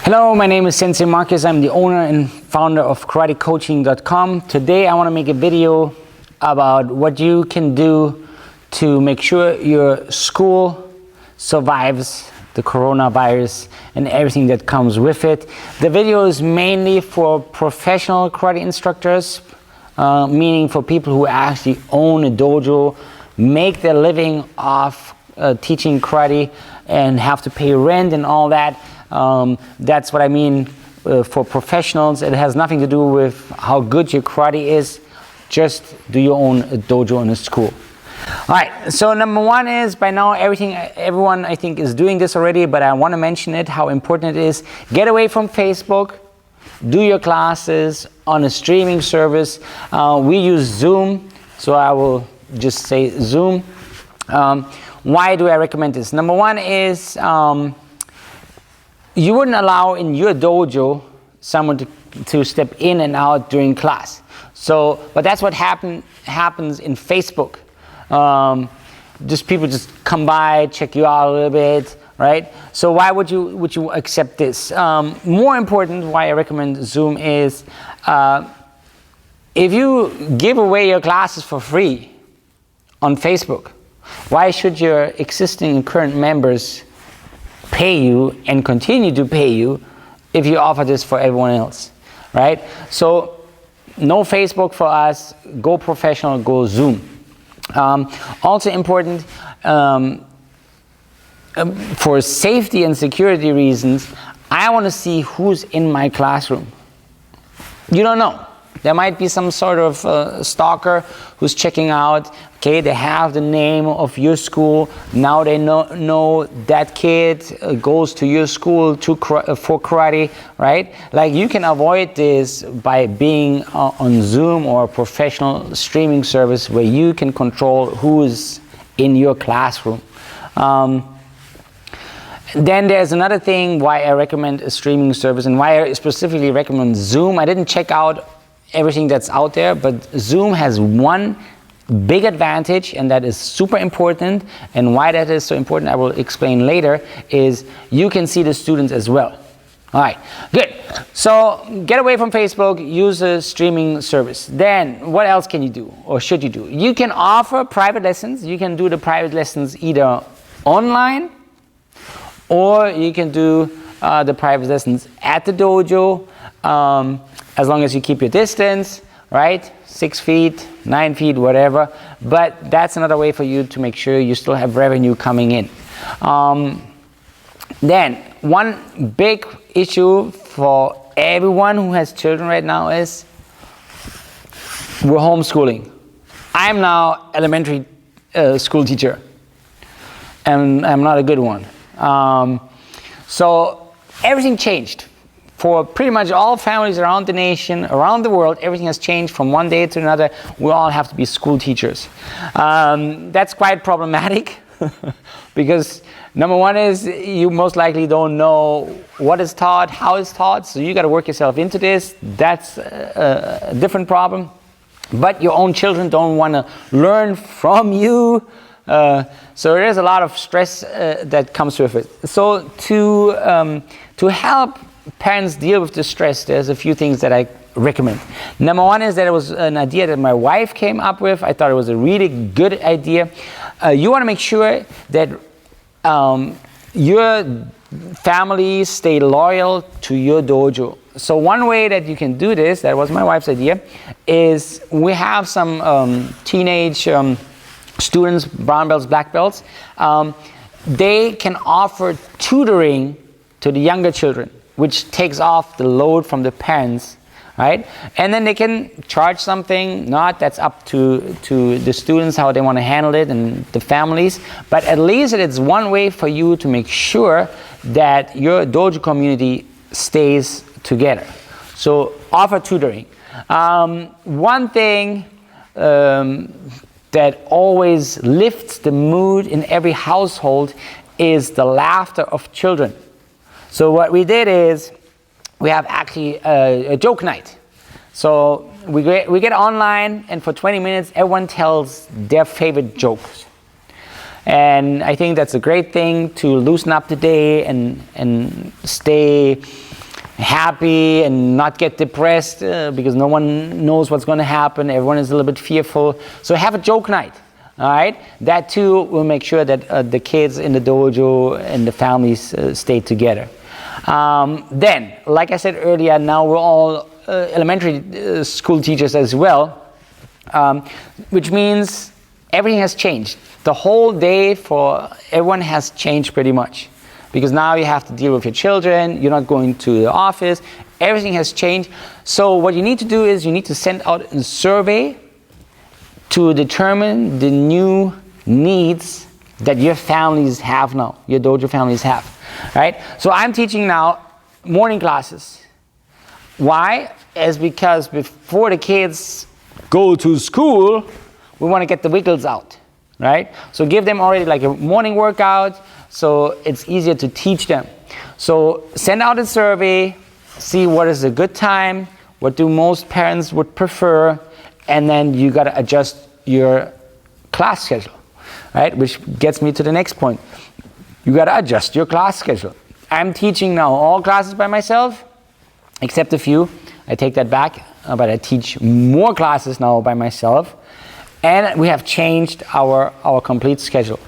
Hello, my name is Sensei Marcus. I'm the owner and founder of KarateCoaching.com. Today I want to make a video about what you can do to make sure your school survives the coronavirus and everything that comes with it. The video is mainly for professional karate instructors, meaning for people who actually own a dojo, make their living off teaching karate and have to pay rent and all that. That's what I mean for professionals. It has nothing to do with how good your karate is. Just do you own a dojo in a school? All right, so number one is, by now everyone I think is doing this already, but I want to mention it, how important it is. Get away from Facebook. Do your classes on a streaming service. We use Zoom, so I will just say Zoom. Why do I recommend this? Number one is you wouldn't allow in your dojo someone to step in and out during class. So, but that's what happens in Facebook. Just people just come by, check you out a little bit, right? So why would you accept this? More important, why I recommend Zoom is if you give away your classes for free on Facebook, why should your existing and current members pay you and continue to pay you if you offer this for everyone else, right? So no Facebook for us, go professional, go Zoom. Also important, for safety and security reasons, I want to see who's in my classroom. You don't know. There might be some sort of stalker who's checking out. Okay, they have the name of your school. Now they know that kid goes to your school for karate, right? Like, you can avoid this by being on Zoom or a professional streaming service where you can control who is in your classroom. Then there's another thing why I recommend a streaming service and why I specifically recommend Zoom. I didn't check out everything that's out there, but Zoom has one big advantage, and that is super important, and why that is so important I will explain later, is you can see the students as well. All right, good. So get away from Facebook, use a streaming service. Then what else can you do, or should you do? You can offer private lessons. You can do the private lessons either online, or you can do the private lessons at the dojo, as long as you keep your distance, right? 6 feet, 9 feet, whatever. But that's another way for you to make sure you still have revenue coming in. Then one big issue for everyone who has children right now is we're homeschooling. I'm now elementary school teacher, and I'm not a good one. So everything changed. For pretty much all families around the nation, around the world, everything has changed from one day to another. We all have to be school teachers. That's quite problematic because number one is you most likely don't know what is taught, how it's taught, so you got to work yourself into this. That's a different problem. But your own children don't want to learn from you. So there's a lot of stress that comes with it. So to help parents deal with the stress, there's a few things that I recommend. Number one is that it was an idea that my wife came up with. I thought it was a really good idea. You want to make sure that your family stay loyal to your dojo. So one way that you can do this, that was my wife's idea, is we have some teenage students, brown belts, black belts. They can offer tutoring to the younger children, which takes off the load from the parents, right? And then they can charge something, that's up to the students, how they want to handle it, and the families. But at least it's one way for you to make sure that your dojo community stays together. So offer tutoring. One thing that always lifts the mood in every household is the laughter of children. So what we did is we have actually a joke night. So we get online, and for 20 minutes everyone tells their favorite jokes. And I think that's a great thing to loosen up the day and stay happy and not get depressed because no one knows what's going to happen. Everyone is a little bit fearful. So have a joke night. All right, that too will make sure that the kids in the dojo and the families stay together. Then, like I said earlier, now we're all elementary school teachers as well, which means everything has changed. The whole day for everyone has changed pretty much. Because now you have to deal with your children, you're not going to the office, everything has changed. So what you need to do is you need to send out a survey to determine the new needs that your families have now, your dojo families have, right? So I'm teaching now morning classes. Why? Is because before the kids go to school, we want to get the wiggles out, right? So give them already like a morning workout, so it's easier to teach them. So send out a survey, see what is a good time, what do most parents would prefer, and then you got to adjust your class schedule, right? Which gets me to the next point. You got to adjust your class schedule. I'm teaching now all classes by myself, except a few. I take that back, but I teach more classes now by myself, and we have changed our complete schedule.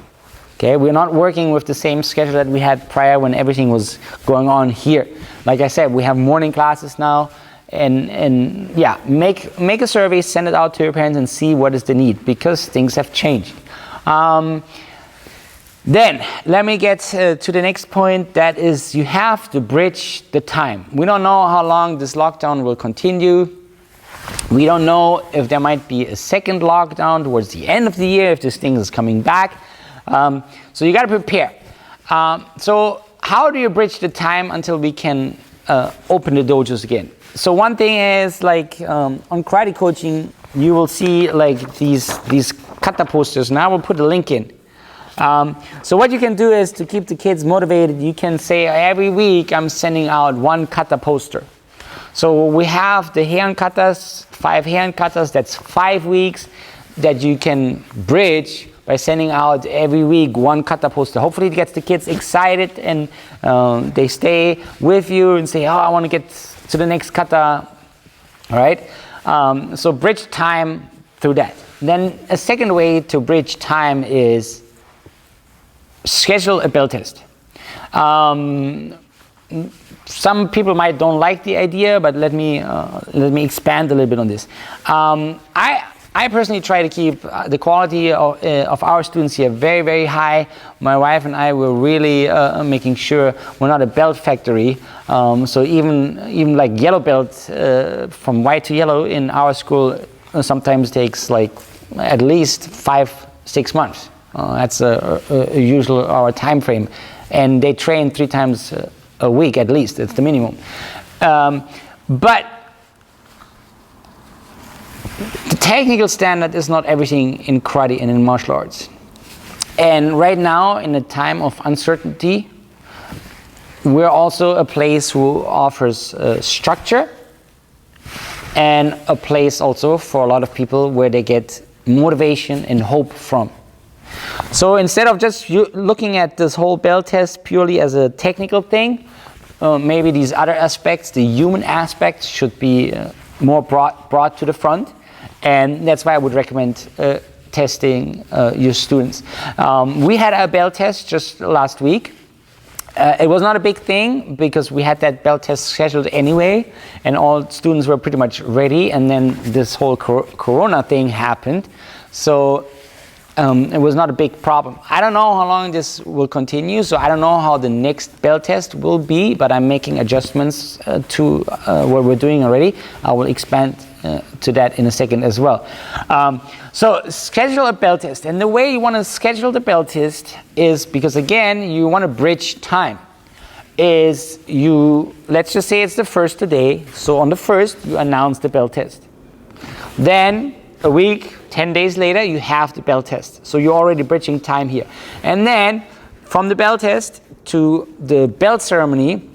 Okay, we're not working with the same schedule that we had prior when everything was going on here. Like I said, we have morning classes now, and yeah, make a survey, send it out to your parents and see what is the need, because things have changed. Then let me get to the next point, that is you have to bridge the time. We don't know how long this lockdown will continue. We don't know if there might be a second lockdown towards the end of the year, if this thing is coming back. So you got to prepare. So how do you bridge the time until we can open the dojos again? So one thing is like on KarateCoaching, you will see like these kata posters, and I will put a link in. So what you can do is to keep the kids motivated, you can say every week I'm sending out one kata poster. So we have the Heian katas, 5 Heian katas, that's 5 weeks that you can bridge by sending out every week one kata poster. Hopefully it gets the kids excited and they stay with you and say, oh, I want to get to the next kata, all right? So bridge time through that. Then a second way to bridge time is schedule a bell test. Some people might don't like the idea, but let me expand a little bit on this. I personally try to keep the quality of our students here very, very high. My wife and I were really making sure we're not a belt factory. So even like yellow belt from white to yellow in our school sometimes takes like at least 5-6 months. That's a usual our time frame, and they train 3 times a week at least. It's the minimum. But the technical standard is not everything in karate and in martial arts. And right now, in a time of uncertainty, we're also a place who offers structure, and a place also for a lot of people where they get motivation and hope from. So instead of just looking at this whole bell test purely as a technical thing, maybe these other aspects, the human aspects, should be more brought to the front. And that's why I would recommend testing your students. We had a bell test just last week. It was not a big thing because we had that bell test scheduled anyway, and all students were pretty much ready, and then this whole corona thing happened. So it was not a big problem. I don't know how long this will continue, so I don't know how the next bell test will be, but I'm making adjustments to what we're doing already. I will expand to that in a second as well. So schedule a bell test, and the way you want to schedule the bell test is because, again, you want to bridge time. Is let's just say it's the first today, so on the first you announce the bell test. Then a week, 10 days later, you have the bell test. So you're already bridging time here. And then from the bell test to the belt ceremony,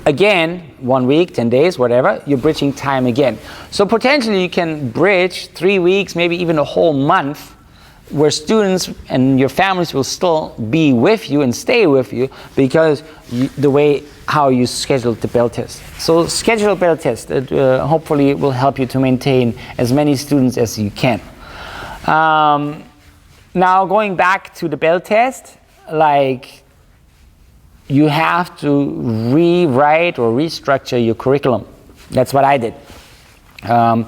again, 1 week, 10 days, whatever, you're bridging time again. So potentially you can bridge 3 weeks, maybe even a whole month where students and your families will still be with you and stay with you because the way how you schedule the bell test. So schedule a bell test. It hopefully will help you to maintain as many students as you can. Now going back to the bell test, like you have to rewrite or restructure your curriculum. That's what I did. And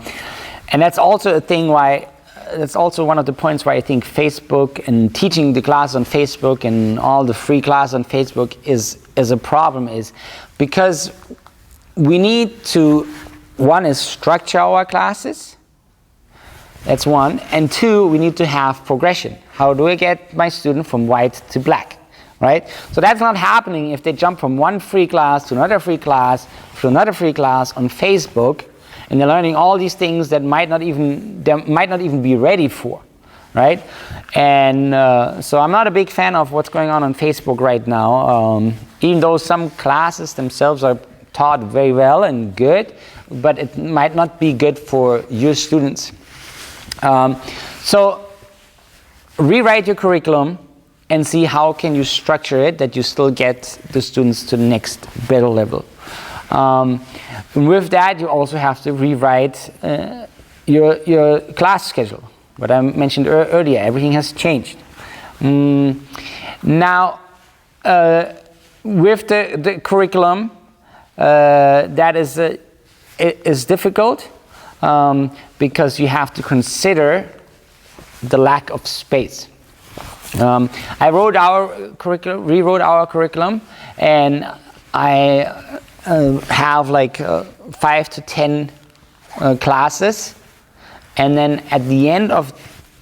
that's also a thing why, that's also one of the points why I think Facebook and teaching the class on Facebook and all the free class on Facebook is a problem, is because we need to, one is structure our classes, that's one, and two, we need to have progression. How do I get my student from white to black, right? So that's not happening if they jump from one free class to another free class to another free class on Facebook, and they're learning all these things that they might not even be ready for, right? And so I'm not a big fan of what's going on Facebook right now, even though some classes themselves are taught very well and good, but it might not be good for your students. So rewrite your curriculum and see how can you structure it that you still get the students to the next better level. And with that, you also have to rewrite your class schedule. What I mentioned earlier, everything has changed. Now, with the curriculum, that is difficult because you have to consider the lack of space. I rewrote our curriculum, and I have like 5 to 10 classes, and then at the end of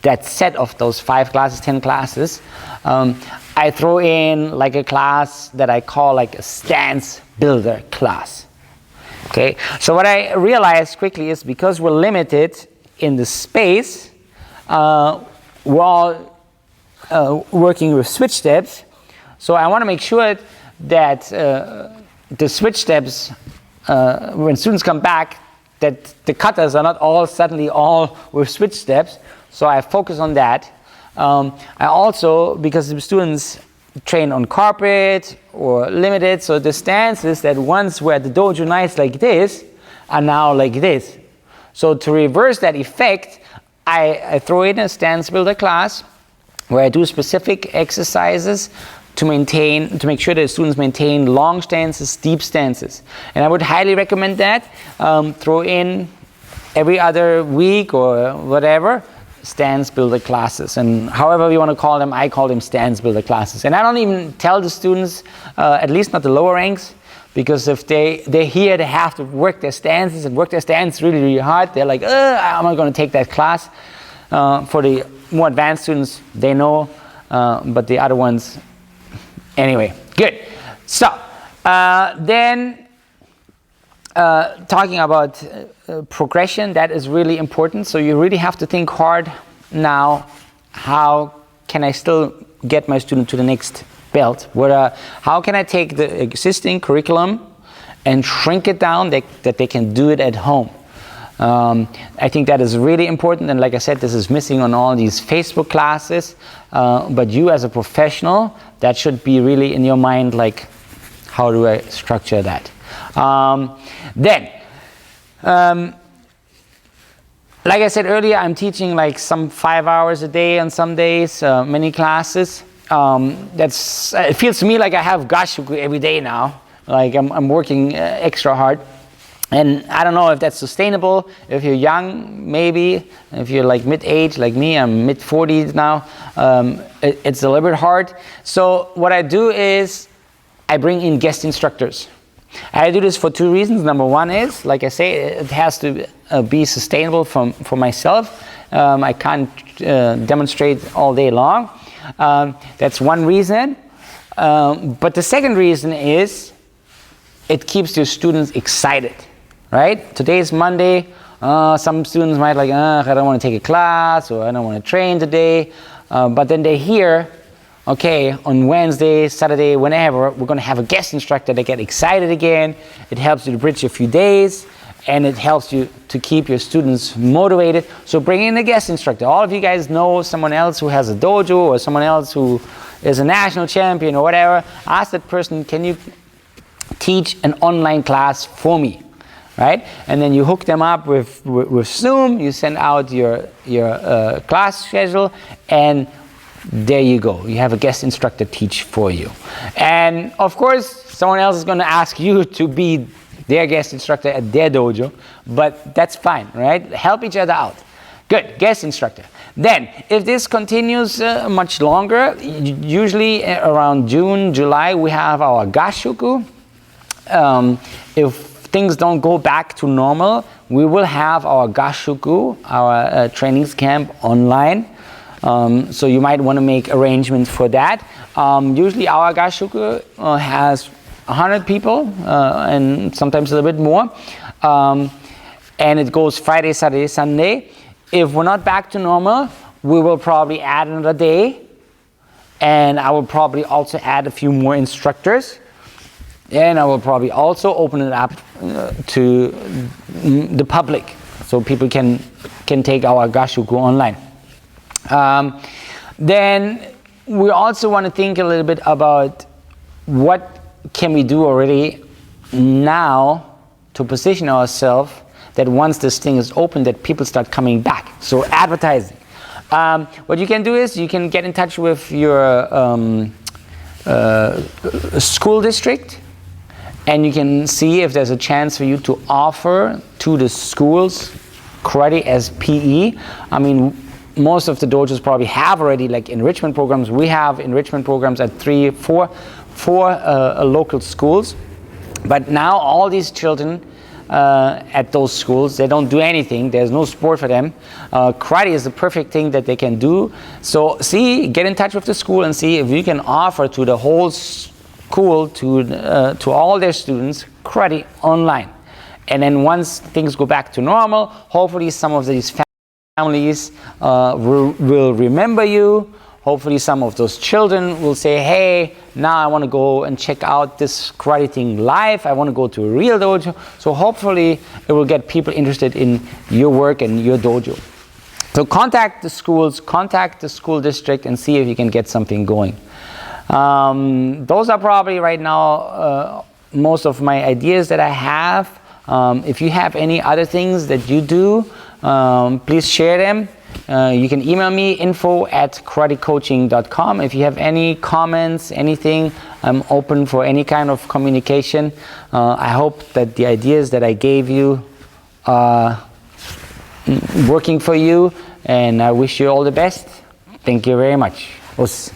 that set of those 5 classes, 10 classes, I throw in like a class that I call like a stance builder class. Okay, so what I realized quickly is because we're limited in the space, we're all working with switch steps, so I want to make sure that the switch steps, when students come back, that the cutters are not all suddenly all with switch steps, so I focus on that. I also, because the students train on carpet or limited, so the stances that once were the dojo nights like this are now like this. So to reverse that effect, I throw in a stance builder class where I do specific exercises to make sure that students maintain long stances, deep stances. And I would highly recommend that. Throw in every other week or whatever, stance builder classes. And however you want to call them, I call them stance builder classes. And I don't even tell the students, at least not the lower ranks, because if they're here, they have to work their stances and work their stance really, really hard. They're like, I'm not going to take that class. For the more advanced students, they know, but the other ones, anyway, good. So then talking about progression, that is really important. So you really have to think hard now, how can I still get my student to the next belt? How can I take the existing curriculum and shrink it down that they can do it at home? I think that is really important, and like I said, this is missing on all these Facebook classes, but you as a professional, that should be really in your mind, like, how do I structure that? Like I said earlier, I'm teaching like some 5 hours a day on some days, many classes. It feels to me like I have gashuku every day now, like I'm working extra hard. And I don't know if that's sustainable. If you're young, maybe. If you're like mid-age, like me, I'm mid-40s now, it's a little bit hard. So what I do is I bring in guest instructors. I do this for 2 reasons. Number one is, like I say, it has to be sustainable for myself. I can't demonstrate all day long. That's one reason. But the second reason is it keeps your students excited. Right? Today is Monday. Some students might like, I don't want to take a class, or I don't want to train today. But then they hear, okay, on Wednesday, Saturday, whenever, we're going to have a guest instructor. They get excited again. It helps you to bridge a few days. and it helps you to keep your students motivated. So bring in a guest instructor. All of you guys know someone else who has a dojo, or someone else who is a national champion or whatever. Ask that person, can you teach an online class for me? Right? And then you hook them up with Zoom, you send out your class schedule, and there you go. You have a guest instructor teach for you. And of course, someone else is going to ask you to be their guest instructor at their dojo, but that's fine, right? Help each other out. Good, guest instructor. Then, if this continues much longer, usually around June, July, we have our gashuku. If things don't go back to normal, we will have our gashuku, our trainings camp online. So you might want to make arrangements for that. Usually our gashuku has 100 people and sometimes a little bit more. And it goes Friday, Saturday, Sunday. If we're not back to normal, we will probably add another day. And I will probably also add a few more instructors. And I will probably also open it up to the public, so people can take our gashuku online. Then we also want to think a little bit about what can we do already now to position ourselves that once this thing is open, that people start coming back. So advertising. What you can do is you can get in touch with your school district, and you can see if there's a chance for you to offer to the schools karate as PE. I mean, most of the dojos probably have already like enrichment programs. We have enrichment programs at four local schools. But now all these children at those schools, they don't do anything. There's no sport for them. Karate is the perfect thing that they can do. So get in touch with the school and see if you can offer to the whole school, to all their students, karate online. And then once things go back to normal, hopefully some of these families will remember you. Hopefully some of those children will say, hey, now I want to go and check out this karate thing live. I want to go to a real dojo. So hopefully it will get people interested in your work and your dojo. So contact the schools, contact the school district, and see if you can get something going. Those are probably right now most of my ideas that I have. If you have any other things that you do, please share them. You can email me info@karatecoaching.com. If you have any comments, anything, I'm open for any kind of communication. I hope that the ideas that I gave you are working for you, and I wish you all the best. Thank you very much. Os.